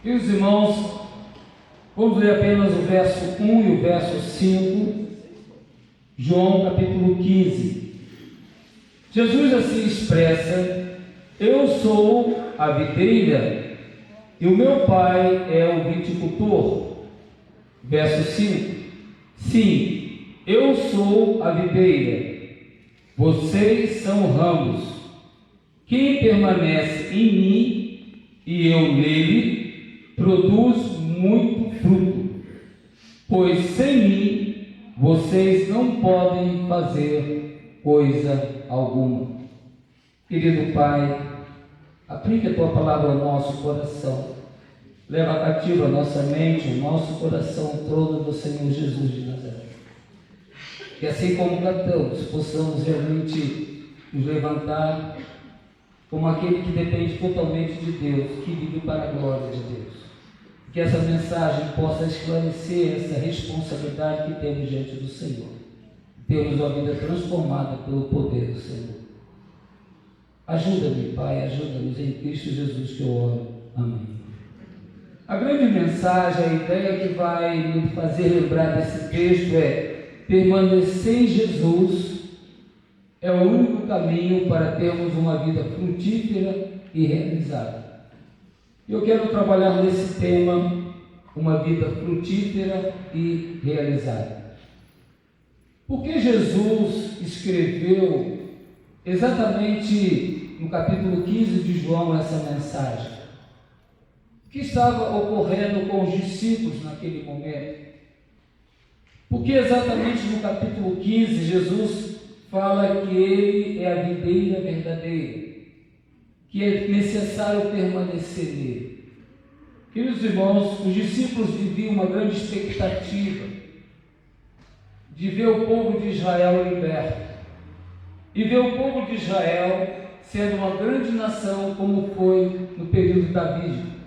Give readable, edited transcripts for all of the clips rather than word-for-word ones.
Queridos irmãos, vamos ler apenas o verso 1 e o verso 5, João capítulo 15. Jesus assim expressa: eu sou a videira e o meu pai é o viticultor. Verso 5: sim, eu sou a videira, vocês são ramos. Quem permanece em mim e eu nele, produz muito fruto, pois sem mim vocês não podem fazer coisa alguma. Querido Pai, aplique a Tua palavra ao nosso coração, leva cativo a nossa mente, o nosso coração, o trono do Senhor Jesus de Nazaré. Que assim como cantamos, possamos realmente nos levantar como aquele que depende totalmente de Deus, que vive para a glória de Deus. Que essa mensagem possa esclarecer essa responsabilidade que temos diante do Senhor. Temos uma vida transformada pelo poder do Senhor. Ajuda-me, Pai, ajuda-nos em Cristo Jesus que eu oro. Amém. A grande mensagem, a ideia que vai me fazer lembrar desse texto é: permanecer em Jesus é o único caminho para termos uma vida frutífera e realizada. Eu quero trabalhar nesse tema, uma vida frutífera e realizada. Porque Jesus escreveu exatamente no capítulo 15 de João essa mensagem? O que estava ocorrendo com os discípulos naquele momento? Porque exatamente no capítulo 15 Jesus fala que Ele é a videira verdadeira, que é necessário permanecer nele. Queridos irmãos, os discípulos viviam uma grande expectativa de ver o povo de Israel liberto e ver o povo de Israel sendo uma grande nação como foi no período davídico.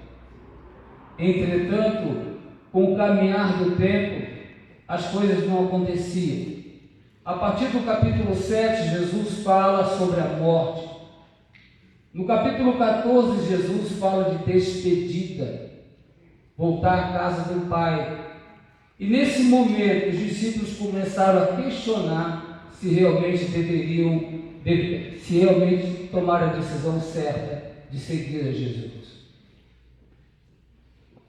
Entretanto, com o caminhar do tempo, as coisas não aconteciam. A partir do capítulo 7, Jesus fala sobre a morte. No capítulo 14, Jesus fala de despedida, voltar à casa do Pai. E nesse momento, os discípulos começaram a questionar se realmente se realmente tomar a decisão certa de seguir a Jesus.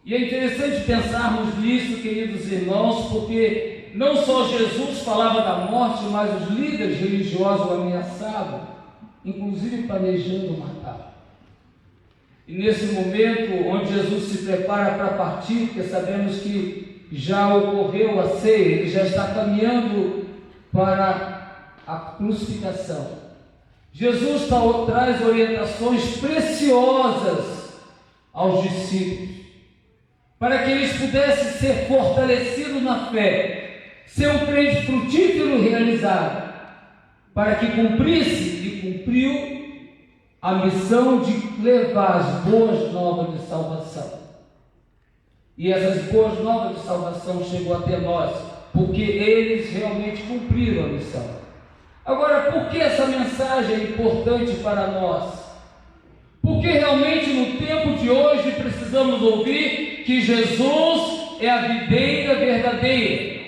E é interessante pensarmos nisso, queridos irmãos, porque não só Jesus falava da morte, mas os líderes religiosos o ameaçavam, inclusive planejando matar. E nesse momento, onde Jesus se prepara para partir, porque sabemos que já ocorreu a ceia, ele já está caminhando para a crucificação. Jesus traz orientações preciosas aos discípulos, para que eles pudessem ser fortalecidos na fé, ser um crente frutífero e realizado, para que cumprisse e cumpriu a missão de levar as boas novas de salvação. E essas boas novas de salvação chegou até nós, porque eles realmente cumpriram a missão. Agora, por que essa mensagem é importante para nós? Porque realmente no tempo de hoje precisamos ouvir que Jesus é a videira verdadeira,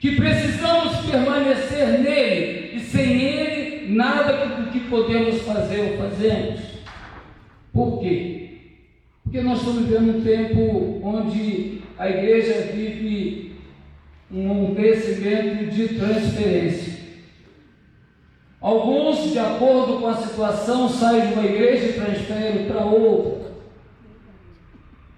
que precisamos permanecer nele, e sem ele nada do que podemos fazer ou fazemos. Por quê? Porque nós estamos vivendo um tempo onde a igreja vive um crescimento de transferência. Alguns, de acordo com a situação, saem de uma igreja e transferem para outra.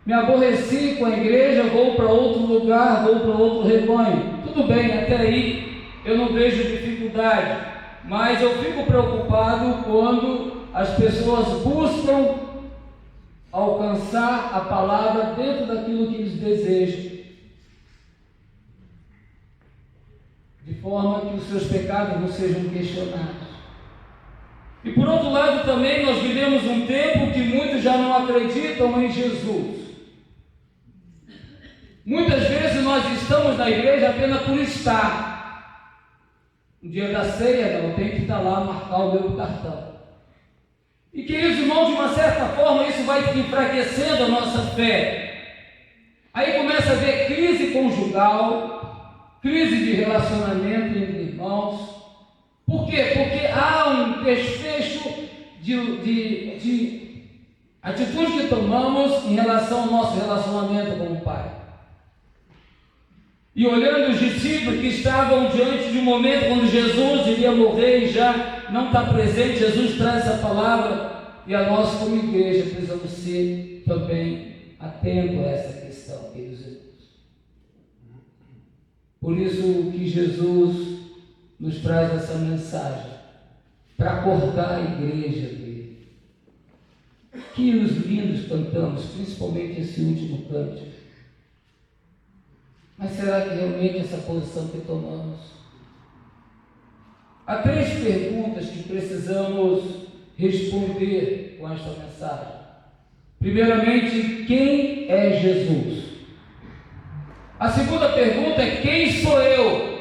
Me aborreci com a igreja, vou para outro lugar, vou para outro rebanho. Tudo bem, até aí eu não vejo dificuldade, mas eu fico preocupado quando as pessoas buscam alcançar a palavra dentro daquilo que eles desejam, de forma que os seus pecados não sejam questionados. E por outro lado também nós vivemos um tempo que muitos já não acreditam em Jesus. Muitas vezes nós estamos na igreja apenas por estar. No dia da ceia, não, eu tenho que estar lá, marcar o meu cartão. E queridos irmãos, de uma certa forma isso vai enfraquecendo a nossa fé. Aí começa a haver crise conjugal, crise de relacionamento entre irmãos. Por quê? Porque há um desfecho de atitude que tomamos em relação ao nosso relacionamento com o Pai. E olhando os discípulos que estavam diante de um momento quando Jesus iria morrer e já não está presente, Jesus traz essa palavra e a nós como igreja precisamos ser também atentos a essa questão, queridos irmãos. Por isso que Jesus nos traz essa mensagem, para acordar a igreja dele. Que hinos lindos cantamos, principalmente esse último cântico. Mas será que realmente essa posição que tomamos? Há 3 perguntas que precisamos responder com esta mensagem. Primeiramente, quem é Jesus? A segunda pergunta é: quem sou eu?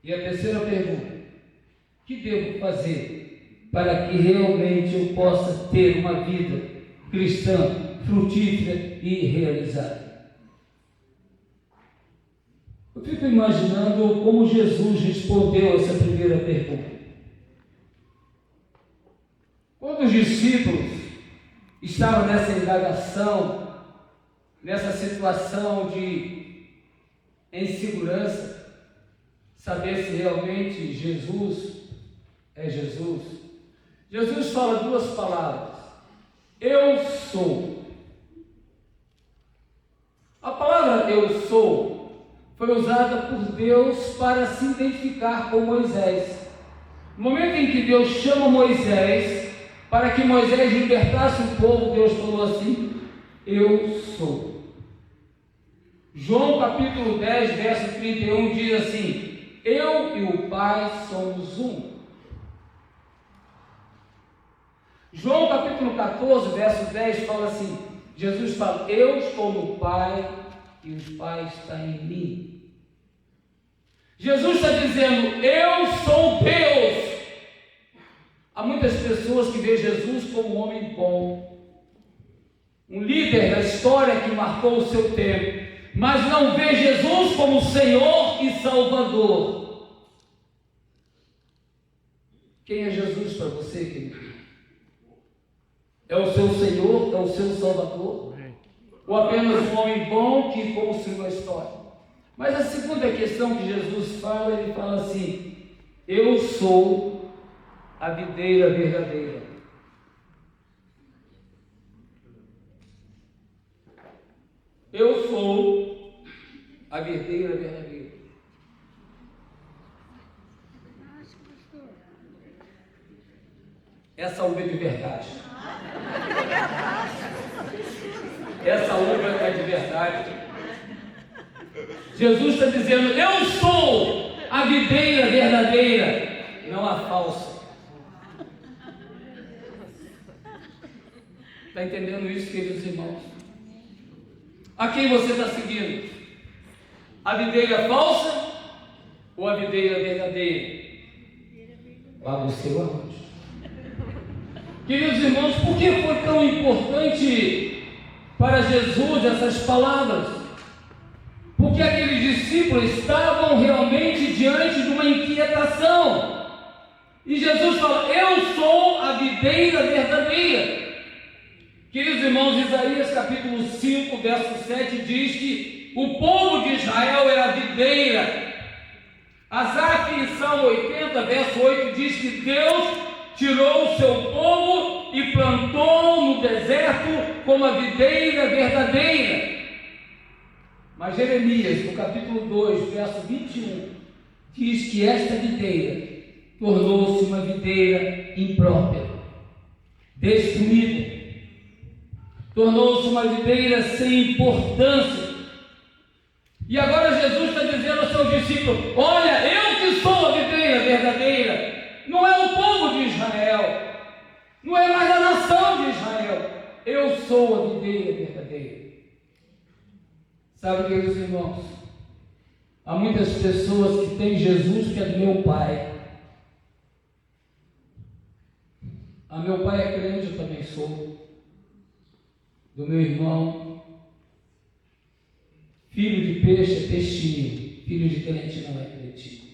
E a terceira pergunta: o que devo fazer para que realmente eu possa ter uma vida cristã, frutífera e realizada? Eu fico imaginando como Jesus respondeu essa primeira pergunta. Quando os discípulos estavam nessa indagação, nessa situação de insegurança, saber se realmente Jesus é Jesus, Jesus fala 2 palavras: eu sou. A palavra eu sou foi usada por Deus para se identificar com Moisés. No momento em que Deus chama Moisés para que Moisés libertasse o povo, Deus falou assim: eu sou. João capítulo 10, verso 31 diz assim: eu e o Pai somos um. João capítulo 14, verso 10 fala assim: Jesus fala: eu estou no Pai e o Pai está em mim. Jesus está dizendo: eu sou Deus. Há muitas pessoas que veem Jesus como um homem bom, um líder da história que marcou o seu tempo, mas não vê Jesus como Senhor e Salvador. Quem é Jesus para você, querido? É o seu Senhor? É o seu Salvador? Ou apenas um homem bom que construiu a história? Mas a segunda questão que Jesus fala, ele fala assim: eu sou a videira verdadeira. Eu sou a videira verdadeira. Essa uva é de verdade. Essa uva é de verdade. Jesus está dizendo: eu sou a videira verdadeira, não a falsa. Está entendendo isso, queridos irmãos? A quem você está seguindo? A videira falsa ou a videira verdadeira? Vá você o arranjo. Queridos irmãos, por que foi tão importante para Jesus essas palavras? Porque aqueles discípulos estavam realmente diante de uma inquietação. E Jesus fala: eu sou a videira verdadeira. Queridos irmãos, Isaías capítulo 5, verso 7 diz que o povo de Israel era a videira. Asaf em Salmo 80, verso 8 diz que Deus tirou o seu povo e plantou no deserto como a videira verdadeira. Mas Jeremias, no capítulo 2, verso 21, diz que esta videira tornou-se uma videira imprópria, destruída, tornou-se uma videira sem importância. E agora Jesus está dizendo aos seus discípulos: olha, eu que sou a videira verdadeira. Não é o povo de Israel, não é mais a nação de Israel, eu sou a videira verdadeira. Sabe, queridos irmãos, há muitas pessoas que têm Jesus que é do meu pai. Meu pai é crente, eu também sou. Do meu irmão, Filho de peixe é peixinho, filho de crente não é crentinho.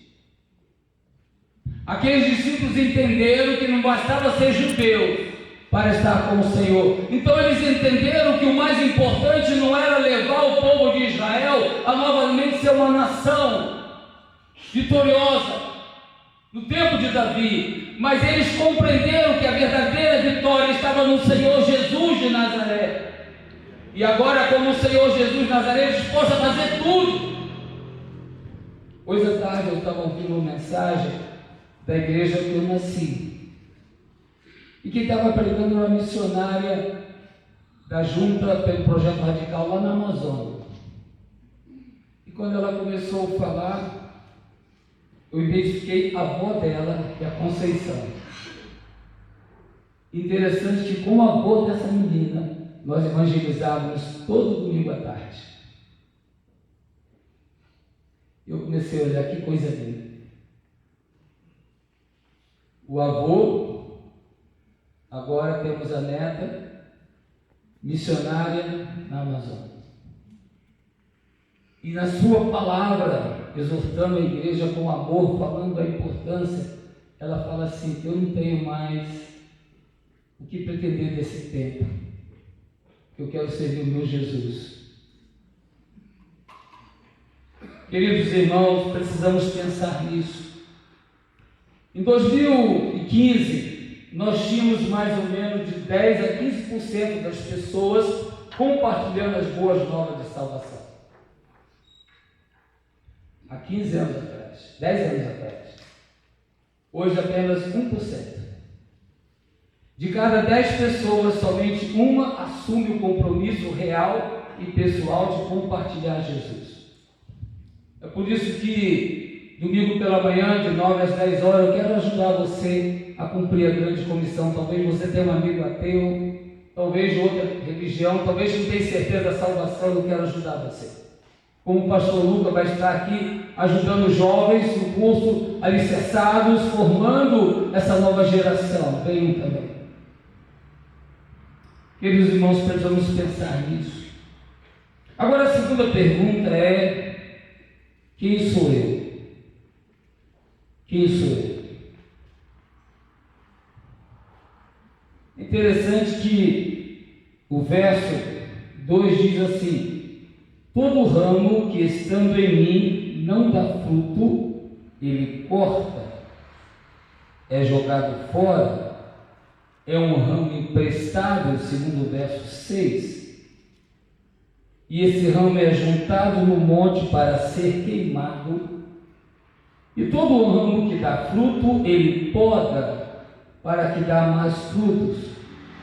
Aqueles discípulos entenderam que não bastava ser judeu para estar com o Senhor. Então eles entenderam que o mais importante não era levar o povo de Israel a novamente ser uma nação vitoriosa no tempo de Davi, mas eles compreenderam que a verdadeira vitória estava no Senhor Jesus de Nazaré. E agora, como o Senhor Jesus de Nazaré, eles possam fazer tudo. Hoje à tarde eu estava ouvindo uma mensagem da igreja que eu nasci, e que estava pregando uma missionária da junta pelo Projeto Radical lá na Amazônia. E quando ela começou a falar, eu identifiquei a avó dela, que é a Conceição. Interessante que com a avó dessa menina, nós evangelizávamos todo domingo à tarde. Eu comecei a olhar, que coisa linda. O avô, agora temos a neta, missionária na Amazônia. E na sua palavra, exortando a igreja com amor, falando da importância, ela fala assim: eu não tenho mais o que pretender desse tempo, eu quero servir o meu Jesus. Queridos irmãos, precisamos pensar nisso. Em 2015, nós tínhamos mais ou menos de 10 a 15% das pessoas compartilhando as boas novas de salvação. Há 15 anos atrás, 10 anos atrás. Hoje apenas 1%. De cada 10 pessoas, somente uma assume o compromisso real e pessoal de compartilhar Jesus. É por isso que domingo pela manhã, de 9 às 10 horas, eu quero ajudar você a cumprir a grande comissão. Talvez você tenha um amigo ateu, talvez de outra religião, talvez não tenha certeza da salvação, eu quero ajudar você. Como o pastor Lucas vai estar aqui ajudando os jovens no curso Alicerçados, formando essa nova geração. Venham também. Queridos irmãos, precisamos pensar nisso. Agora a segunda pergunta é: quem sou eu? Quem sou eu? Interessante que o verso 2 diz assim: todo ramo que estando em mim não dá fruto, ele corta, é jogado fora, é um ramo emprestado, segundo o verso 6. E esse ramo é juntado no monte para ser queimado. E todo o ramo que dá fruto, ele poda para que dá mais frutos.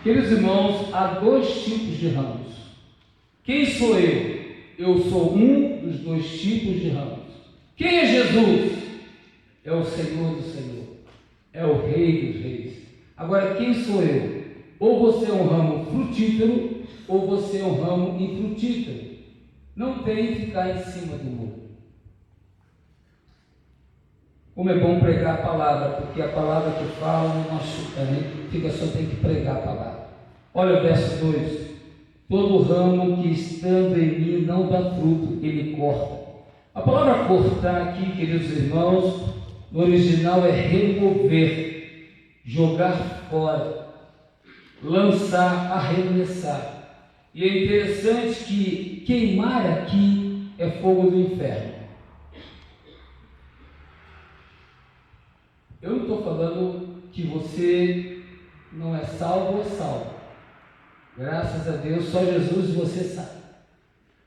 Queridos irmãos, há dois tipos de ramos. Quem sou eu? Eu sou um dos dois tipos de ramos. Quem é Jesus? É o Senhor do Senhor, é o Rei dos Reis. Agora, quem sou eu? Ou você é um ramo frutífero, ou você é um ramo infrutífero. Não tem que ficar em cima do muro. Como é bom pregar a palavra, porque a palavra que fala não machuca, né? Fica só tem que pregar a palavra. Olha o verso 2: todo ramo que estando em mim não dá fruto, ele corta. A palavra cortar aqui, queridos irmãos, no original é remover, jogar fora, lançar, arremessar. E é interessante que queimar aqui é fogo do inferno. Eu não estou falando que você não é salvo ou salvo. Graças a Deus, só Jesus você sabe.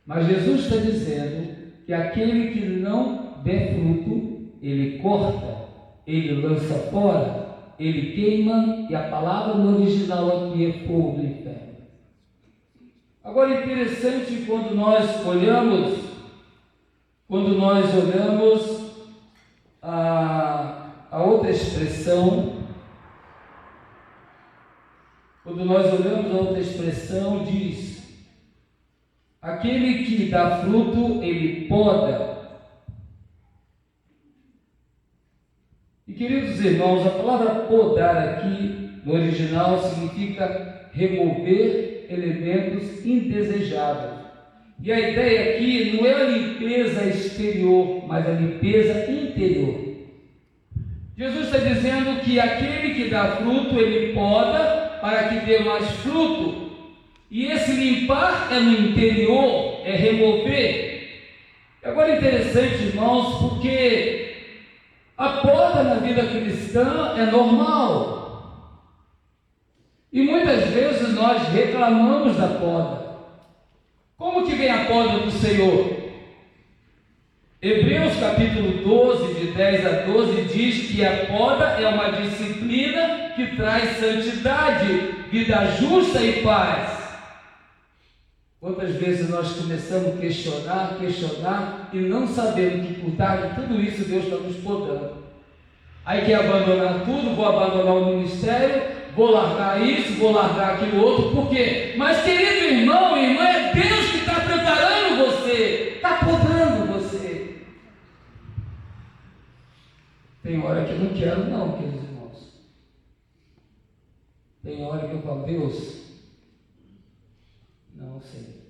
Mas Jesus está dizendo que aquele que não der fruto, ele corta, ele lança fora, ele queima, e a palavra no original aqui é fogo do inferno. Agora é interessante quando nós olhamos a outra expressão, diz: aquele que dá fruto, ele poda. E queridos irmãos, a palavra podar aqui no original significa remover elementos indesejáveis. E a ideia aqui não é a limpeza exterior, mas a limpeza interior. Jesus está dizendo que aquele que dá fruto, ele poda para que dê mais fruto. E esse limpar é no interior, é remover. Agora é interessante, irmãos, porque a poda na vida cristã é normal. E muitas vezes nós reclamamos da poda. Como que vem a poda do Senhor? Hebreus capítulo 12, de 10 a 12, diz que a poda é uma disciplina que traz santidade, vida justa e paz. Quantas vezes nós começamos a questionar e não sabemos que por trás de tudo isso Deus está nos podando. Aí quer abandonar tudo, vou abandonar o ministério, vou largar isso, vou largar aquilo outro, por quê? Mas querido irmão e irmã, é Deus que está preparando você, está podando você. Tem hora que eu não quero não, queridos irmãos. Tem hora que eu falo, Deus, não sei.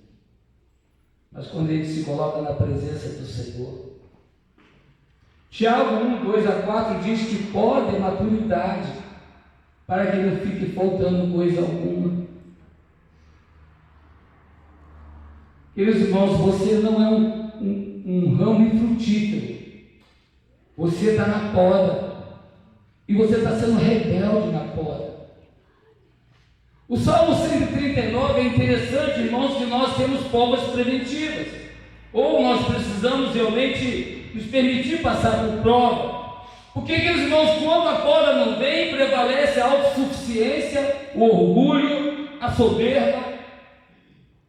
Mas quando ele se coloca na presença do Senhor, Tiago 1, 2 a 4 diz que poda é maturidade, para que não fique faltando coisa alguma. Queridos irmãos, você não é um ramo infrutífero. Você está na poda. E você está sendo rebelde na poda. O Salmo 139 é interessante, irmãos, que nós temos provas preventivas. Ou nós precisamos realmente nos permitir passar por prova. Porque, queridos irmãos, quando a poda não vem, prevalece a autossuficiência, o orgulho, a soberba.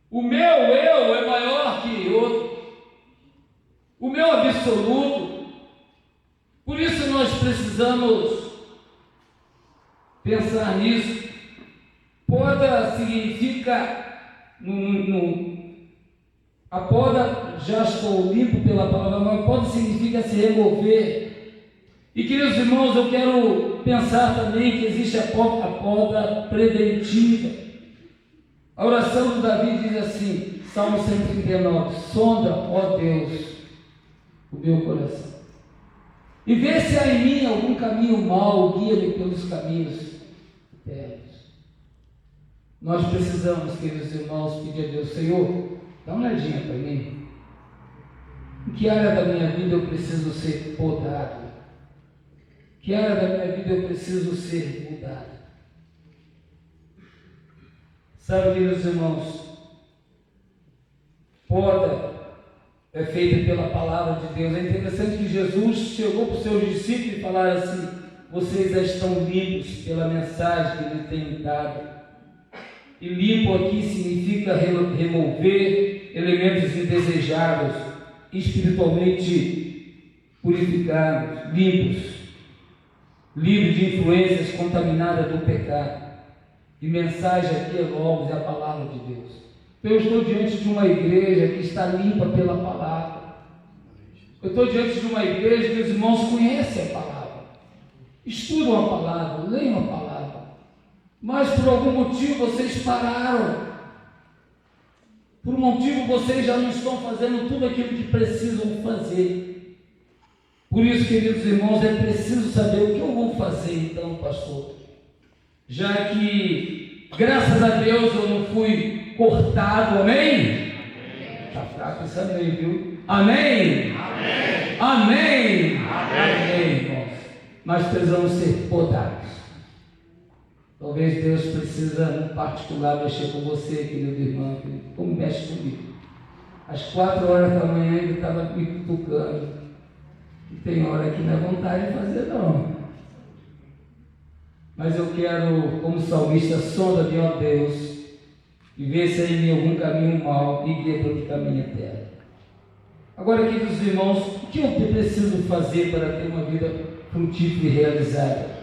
O meu eu é maior que outro. O meu absoluto. Por isso nós precisamos pensar nisso. Poda significa, a poda, já estou limpo pela palavra, mas poda significa se remover. E queridos irmãos, eu quero pensar também que existe a poda preventiva. A oração de Davi diz assim, Salmo 139, sonda, ó Deus, o meu coração, e vê se há em mim algum caminho mau, guia-me pelos caminhos eternos. Nós precisamos, queridos irmãos, pedir a Deus, Senhor, dá uma olhadinha para mim. Em que área da minha vida eu preciso ser podado? Em que área da minha vida eu preciso ser mudado? Sabe, queridos irmãos, poda é feita pela palavra de Deus. É interessante que Jesus chegou para os seus discípulos e falaram assim, vocês já estão limpos pela mensagem que Ele tem dado. E limpo aqui significa remover elementos indesejáveis, espiritualmente purificados, limpos, livres de influências contaminadas do pecado. E mensagem aqui é Logos, é a palavra de Deus. Então eu estou diante de uma igreja que está limpa pela palavra. Eu estou diante de uma igreja que os irmãos conhecem a palavra, estudam a palavra, leiam a palavra. Mas por algum motivo vocês pararam. Por um motivo vocês já não estão fazendo tudo aquilo que precisam fazer. Por isso, queridos irmãos, é preciso saber o que eu vou fazer então, pastor. Já que, graças a Deus, eu não fui cortado, amém? Está fraco isso, amém, viu? Amém? Amém? Amém? Amém, irmãos. Nós precisamos ser podados. Talvez Deus precisa, no particular, mexer com você, querido irmão, como mexe comigo. Às 4 horas da manhã ele estava me cutucando. E tem hora que não é vontade de fazer, não. Mas eu quero, como salmista, sonda-me, ó Deus, e vê se há em mim algum caminho mau e guia para o caminho eterno. Agora, queridos irmãos, o que eu preciso fazer para ter uma vida frutífera e realizada?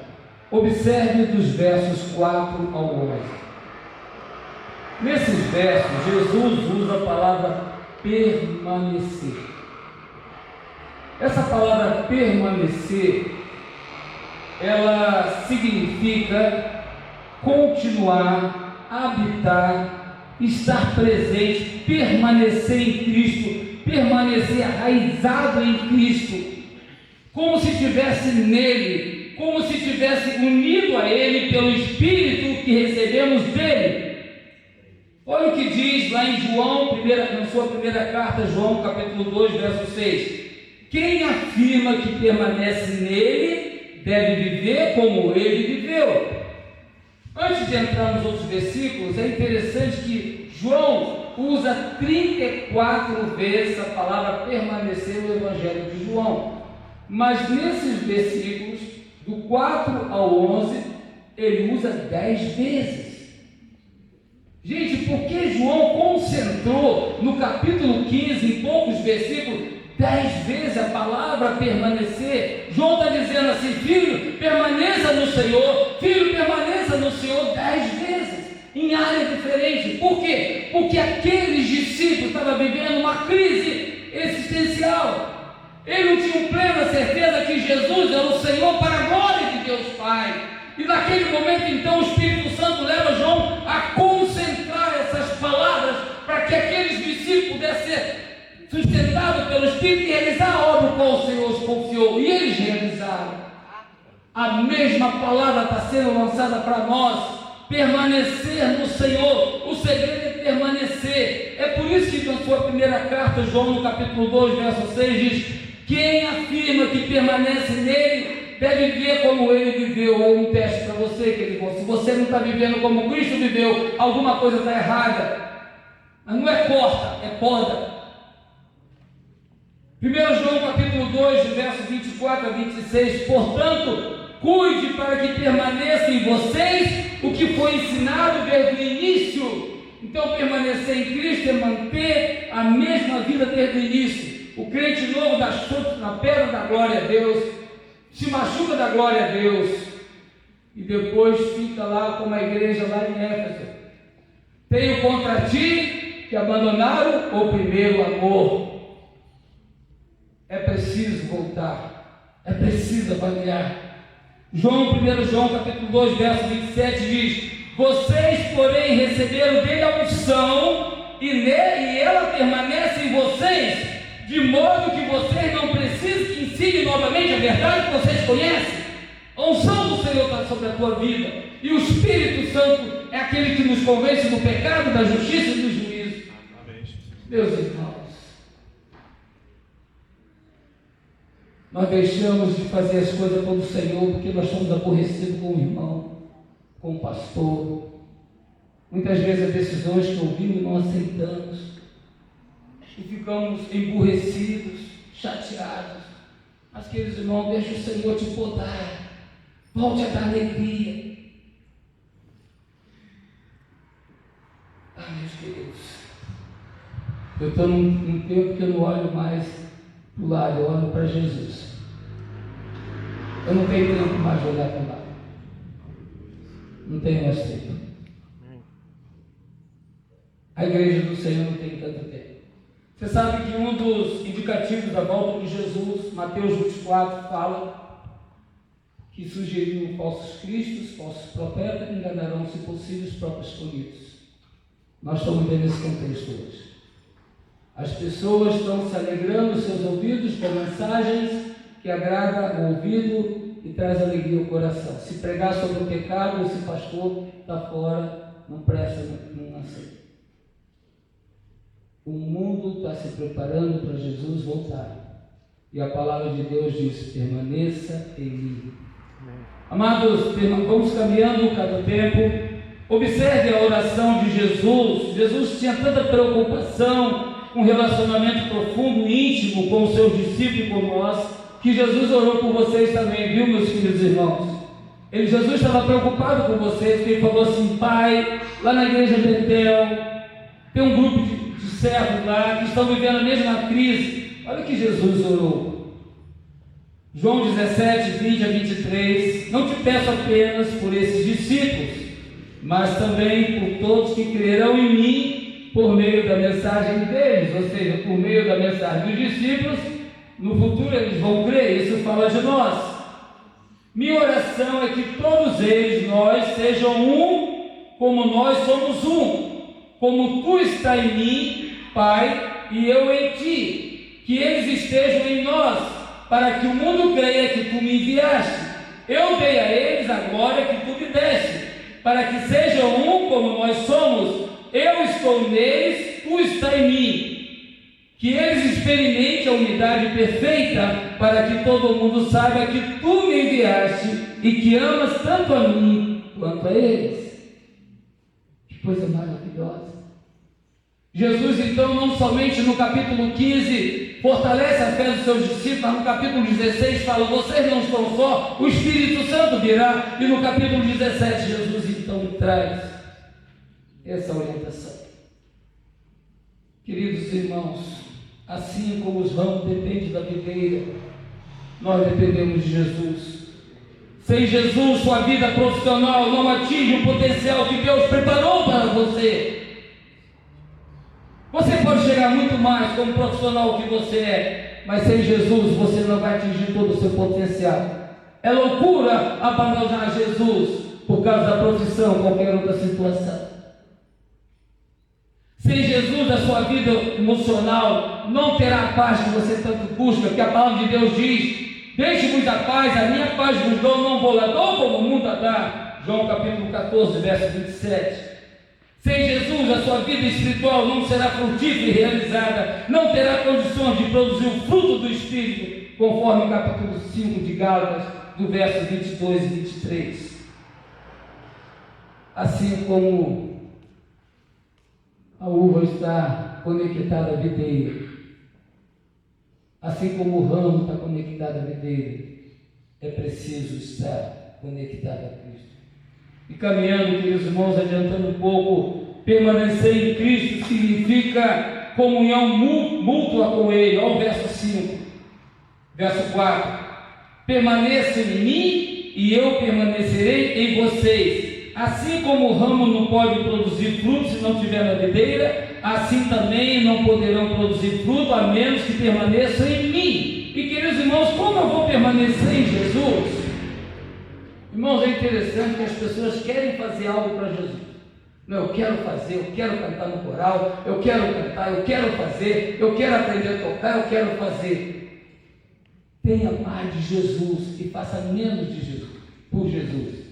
Observe dos versos 4 ao 11. Nesses versos, Jesus usa a palavra permanecer. Essa palavra permanecer, ela significa continuar, habitar, estar presente, permanecer em Cristo, permanecer arraizado em Cristo, como se estivesse nele, como se estivesse unido a Ele pelo Espírito que recebemos dele. Olha o que diz lá em João, na sua primeira carta, João capítulo 2, verso 6. Quem afirma que permanece nele, deve viver como ele viveu. Antes de entrar nos outros versículos, é interessante que João usa 34 vezes a palavra permanecer no Evangelho de João. Mas nesses versículos, do 4 ao 11, ele usa 10 vezes. Gente, por que João concentrou no capítulo 15, em poucos versículos, 10 vezes a palavra permanecer? João está dizendo assim: filho, permaneça no Senhor, filho, permaneça no Senhor 10 vezes, em área diferente. Por quê? Porque aqueles discípulos estavam vivendo uma crise existencial. Ele não tinha plena certeza que Jesus era o Senhor para a glória de Deus Pai. E naquele momento, então, o Espírito Santo leva João a concentrar essas palavras para que aqueles discípulos pudessem ser sustentados pelo Espírito e realizar a obra qual o Senhor os confiou. E eles realizaram. A mesma palavra está sendo lançada para nós: permanecer no Senhor. O segredo é permanecer. É por isso que na sua primeira carta, João, no capítulo 2, verso 6, diz: quem afirma que permanece nele, deve viver como ele viveu. É um teste para você, querido. Se você não está vivendo como Cristo viveu, alguma coisa está errada. Mas não é porta, é poda. 1 João capítulo 2, versos 24 a 26. Portanto, cuide para que permaneça em vocês o que foi ensinado desde o início. Então, permanecer em Cristo é manter a mesma vida desde o início. O crente novo dá chute na pedra da glória a Deus, se machuca da glória a Deus, e depois fica lá como a igreja lá em Éfeso. Tenho contra ti que abandonaram o primeiro amor. É preciso voltar, é preciso avaliar. 1 João capítulo 2, verso 27 diz: vocês, porém, receberam dele a unção, e ela permanece em vocês, de modo que vocês não precisam que ensine novamente a verdade que vocês conhecem. A unção do Senhor está sobre a tua vida, e o Espírito Santo é aquele que nos convence do pecado, da justiça e do juízo. Meus irmãos, nós deixamos de fazer as coisas pelo Senhor porque nós somos aborrecidos com o irmão, com o pastor. Muitas vezes as decisões que ouvimos não aceitamos e ficamos emburrecidos, chateados. Mas, queridos irmãos, deixa o Senhor te podar, volte a dar alegria. Meus queridos, eu estou num tempo que eu não olho mais para o lado, eu olho para Jesus. Eu não tenho tempo mais de olhar para o lado, não tenho mais tempo. A igreja do Senhor não tem tanto tempo. Você sabe que um dos indicativos da volta de Jesus, Mateus 24, fala que surgiriam falsos cristos, falsos profetas, que enganarão, se possível, os próprios escolhidos. Nós estamos vendo esse contexto hoje. As pessoas estão se alegrando nos seus ouvidos com mensagens que agradam o ouvido e traz alegria ao coração. Se pregar sobre o pecado, esse pastor está fora, não presta, não aceita. O mundo está se preparando para Jesus voltar. E a palavra de Deus diz: permaneça em mim. Amados, vamos caminhando cada tempo. Observe a oração de Jesus. Jesus tinha tanta preocupação com um relacionamento profundo e íntimo com os seus discípulos e com nós, que Jesus orou por vocês também, viu, meus queridos irmãos? Jesus estava preocupado com vocês, porque ele falou assim: Pai, lá na igreja de Betel, tem um grupo de servos lá que estão vivendo a mesma crise. Olha o que Jesus orou. João 17, 20 a 23. Não te peço apenas por esses discípulos, mas também por todos que crerão em mim por meio da mensagem deles, ou seja, por meio da mensagem dos discípulos. No futuro eles vão crer, isso fala de nós. Minha oração é que todos eles, nós, sejam um, como nós somos um. como tu está em mim, Pai, e eu em ti, que eles estejam em nós, para que o mundo creia que tu me enviaste. Eu dei a eles a glória que tu me deste, para que sejam um como nós somos. Eu estou neles, tu está em mim. Que eles experimentem a unidade perfeita, para que todo mundo saiba que tu me enviaste e que amas tanto a mim quanto a eles. Que coisa maravilhosa. Jesus, então, não somente no capítulo 15 fortalece a fé dos seus discípulos, mas no capítulo 16 fala: vocês não estão só, o Espírito Santo virá. E no capítulo 17 Jesus então traz essa orientação. Queridos irmãos, assim como os ramos dependem da videira, nós dependemos de Jesus. Sem Jesus, sua vida profissional não atinge o potencial que Deus preparou para você. Você pode chegar muito mais como profissional que você é, mas sem Jesus você não vai atingir todo o seu potencial. É loucura abandonar Jesus por causa da profissão ou qualquer outra situação. Sem Jesus, a sua vida emocional não terá a paz que você tanto busca, que a palavra de Deus diz: deixe-vos a paz, a minha paz vos dou, não vou lá dou como o mundo a dá. João capítulo 14, verso 27. Sem Jesus, a sua vida espiritual não será frutífera e realizada, não terá condições de produzir o fruto do Espírito, conforme o capítulo 5 de Gálatas, do verso 22 e 23. Assim como a uva está conectada à videira, assim como o ramo está conectado à videira, é preciso estar conectado a Cristo. E caminhando, queridos irmãos, adiantando um pouco, permanecer em Cristo significa comunhão mútua com Ele. Olha o verso 5, verso 4: permaneçam em mim e eu permanecerei em vocês. Assim como o ramo não pode produzir fruto se não tiver na videira, assim também não poderão produzir fruto a menos que permaneçam em mim. E queridos irmãos, como eu vou permanecer em Jesus? Irmãos, é interessante que as pessoas querem fazer algo para Jesus. Não, eu quero fazer, eu quero cantar no coral, eu quero cantar, eu quero fazer, eu quero aprender a tocar, eu quero fazer. Tenha mais de Jesus e faça menos de Jesus, por Jesus.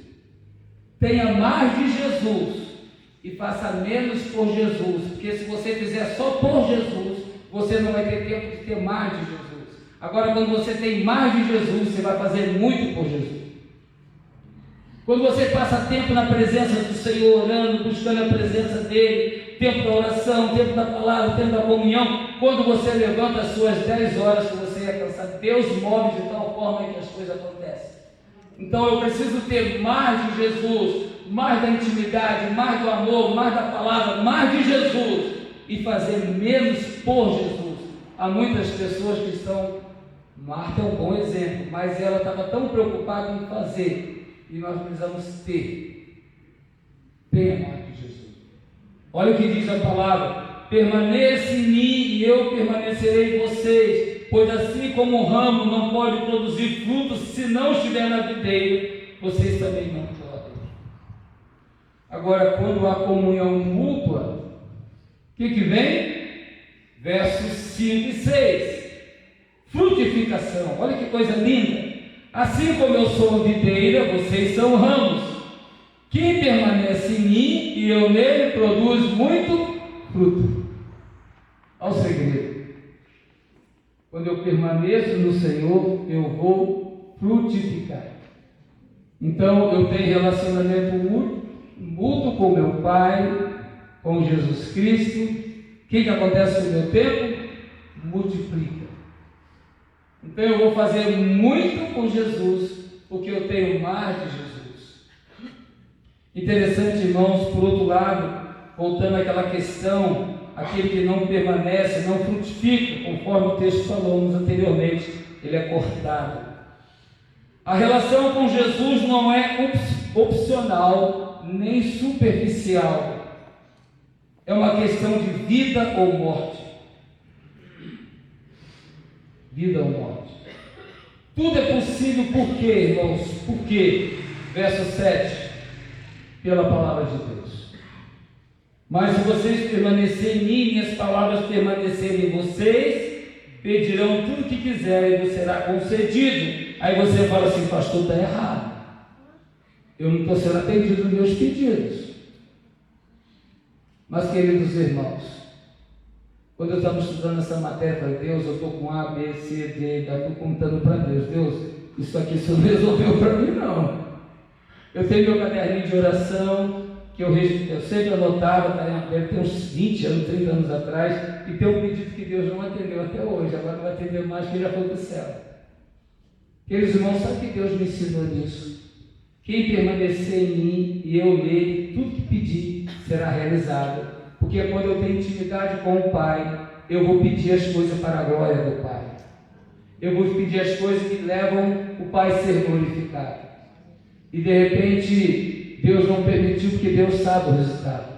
Tenha mais de Jesus e faça menos por Jesus, porque se você fizer só por Jesus, você não vai ter tempo de ter mais de Jesus. Agora, quando você tem mais de Jesus, você vai fazer muito por Jesus. Quando você passa tempo na presença do Senhor, orando, buscando a presença dEle, tempo da oração, tempo da palavra, tempo da comunhão, quando você levanta as suas 10 horas que você ia cansar, Deus move de tal forma que as coisas acontecem. Então eu preciso ter mais de Jesus, mais da intimidade, mais do amor, mais da palavra, mais de Jesus, e fazer menos por Jesus. Há muitas pessoas que estão, Marta é um bom exemplo, mas ela estava tão preocupada em fazer. E nós precisamos ter. Tenha mais de Jesus. Olha o que diz a palavra: permaneça em mim e eu permanecerei em vocês, pois assim como o ramo não pode produzir frutos se não estiver na videira, vocês também não podem. Agora, quando há comunhão mútua, o que vem? Versos 5 e 6. Frutificação. Olha que coisa linda. Assim como eu sou videira, vocês são ramos. Quem permanece em mim e eu nele produz muito fruto. Olha o segredo. Quando eu permaneço no Senhor, eu vou frutificar. Então eu tenho relacionamento mútuo com meu Pai, com Jesus Cristo. O que acontece no meu tempo? Multiplica. Então eu vou fazer muito com Jesus, porque eu tenho mais de Jesus. Interessante, irmãos, por outro lado, voltando àquela questão, aquele que não permanece, não frutifica, conforme o texto falamos anteriormente, ele é cortado. A relação com Jesus não é opcional, nem superficial. É uma questão de vida ou morte. Vida ou morte. Tudo é possível por quê, irmãos? Por quê? Verso 7. Pela palavra de Deus. Mas se vocês permanecerem em mim, minhas palavras permanecerem em vocês, pedirão tudo o que quiserem e vos será concedido. Aí você fala assim, pastor, está errado. Eu não estou sendo atendido nos meus pedidos. Mas, queridos irmãos, quando eu estava estudando essa matéria, eu falei, Deus, eu estou com A, B, C, D, eu estou contando para Deus. Deus, isso aqui você não resolveu para mim, não. Eu tenho meu caderninho de oração, que eu sempre anotava, deve ter uns 20 anos, 30 anos atrás, e tem um pedido que Deus não atendeu até hoje, agora não vai atender mais, que já foi para o céu. Queridos irmãos, sabe que Deus me ensinou nisso? Quem permanecer em mim e eu nele, tudo que pedir será realizado, porque quando eu tenho intimidade com o Pai, eu vou pedir as coisas para a glória do Pai. Eu vou pedir as coisas que levam o Pai a ser glorificado. E de repente, Deus não permitiu, porque Deus sabe o resultado.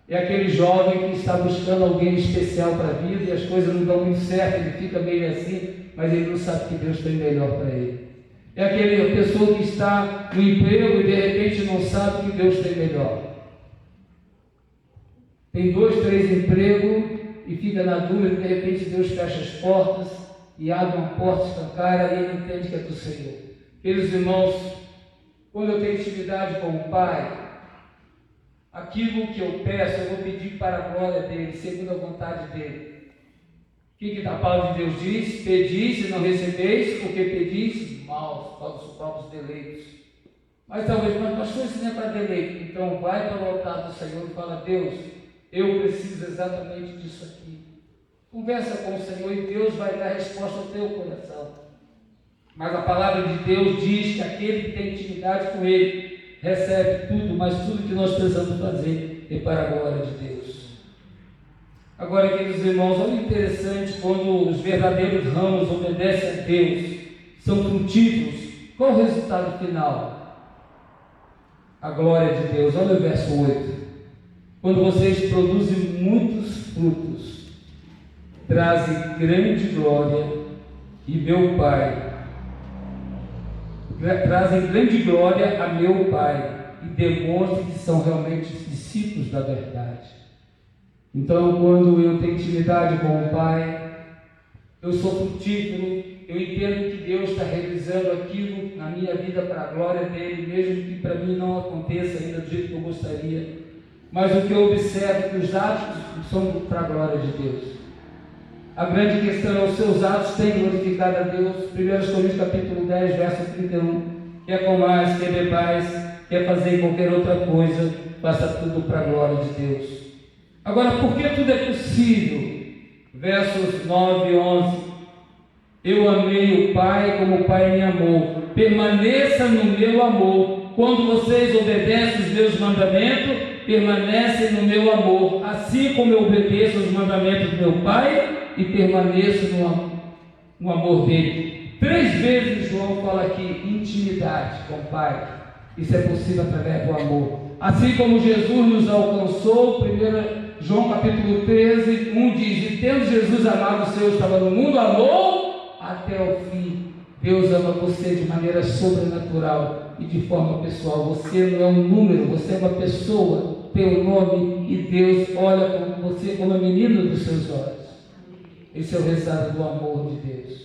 É aquele jovem que está buscando alguém especial para a vida e as coisas não dão muito certo, ele fica meio assim, mas ele não sabe que Deus tem melhor para ele. É aquela pessoa que está no emprego e de repente não sabe que Deus tem melhor. Tem 2, 3 empregos e fica na dúvida, de repente Deus fecha as portas e abre uma porta escancara e ele entende que é do Senhor. Queridos irmãos, quando eu tenho intimidade com o Pai, aquilo que eu peço, eu vou pedir para a glória dele, segundo a vontade dele. O que a palavra de Deus diz? Pedis e não recebeis, porque pedis mal, para os próprios deleitos. Mas talvez, mas pastor, isso não é para deleito. Então vai para o altar do Senhor e fala, Deus, eu preciso exatamente disso aqui. Conversa com o Senhor e Deus vai dar resposta ao teu coração. Mas a palavra de Deus diz que aquele que tem intimidade com Ele recebe tudo, mas tudo que nós precisamos fazer é para a glória de Deus. Agora, queridos irmãos, olha interessante, quando os verdadeiros ramos obedecem a Deus, são frutíferos, qual o resultado final? A glória de Deus. Olha o verso 8. Quando vocês produzem muitos frutos, trazem grande glória, e meu Pai, trazem grande glória a meu Pai, e demonstram que são realmente discípulos da verdade. Então, quando eu tenho intimidade com o Pai, eu sou frutífero, eu entendo que Deus está realizando aquilo na minha vida para a glória dele, mesmo que para mim não aconteça ainda do jeito que eu gostaria. Mas o que eu observo é que os atos são para a glória de Deus. A grande questão é os seus atos têm glorificado a Deus. 1 Coríntios capítulo 10, verso 31. Quer comais, quer bebais, quer fazer qualquer outra coisa, faça tudo para a glória de Deus. Agora, por que tudo é possível? Versos 9 e 11. Eu amei o Pai como o Pai me amou. Permaneça no meu amor. Quando vocês obedecem os meus mandamentos, permanecem no meu amor. Assim como eu obedeço os mandamentos do meu Pai e permaneço no amor dele. 3 vezes João fala aqui, intimidade com o Pai. Isso é possível através do amor. Assim como Jesus nos alcançou, 1 João capítulo 13, 1 diz, e tendo Jesus amado o seu, estava no mundo, amou até o fim. Deus ama você de maneira sobrenatural e de forma pessoal. Você não é um número, você é uma pessoa, tem um nome, e Deus olha para você como a menina dos seus olhos. Esse é o resultado do amor de Deus.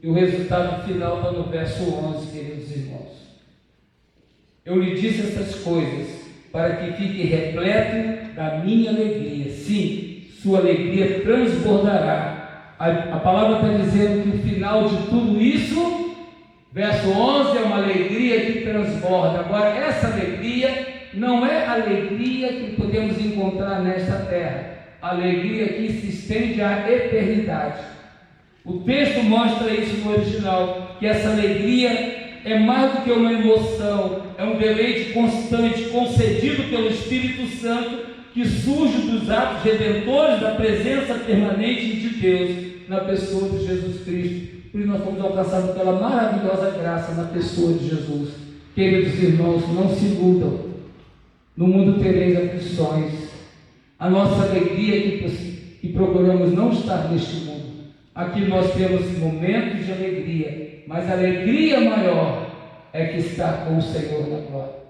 E o resultado final está no verso 11, queridos irmãos. Eu lhe disse essas coisas para que fique repleto da minha alegria. Sim, sua alegria transbordará. A palavra está dizendo que o final de tudo isso, verso 11, é uma alegria que transborda. Agora, essa alegria não é a alegria que podemos encontrar nesta terra. A alegria que se estende à eternidade. O texto mostra isso no original, que essa alegria é mais do que uma emoção, é um deleite constante, concedido pelo Espírito Santo, que surge dos atos redentores da presença permanente de Deus na pessoa de Jesus Cristo. Por isso nós fomos alcançados pela maravilhosa graça na pessoa de Jesus. Queridos irmãos, não se iludam. No mundo tereis aflições. A nossa alegria que procuramos não estar neste mundo. Aqui nós temos momentos de alegria, mas a alegria maior é que está com o Senhor na glória.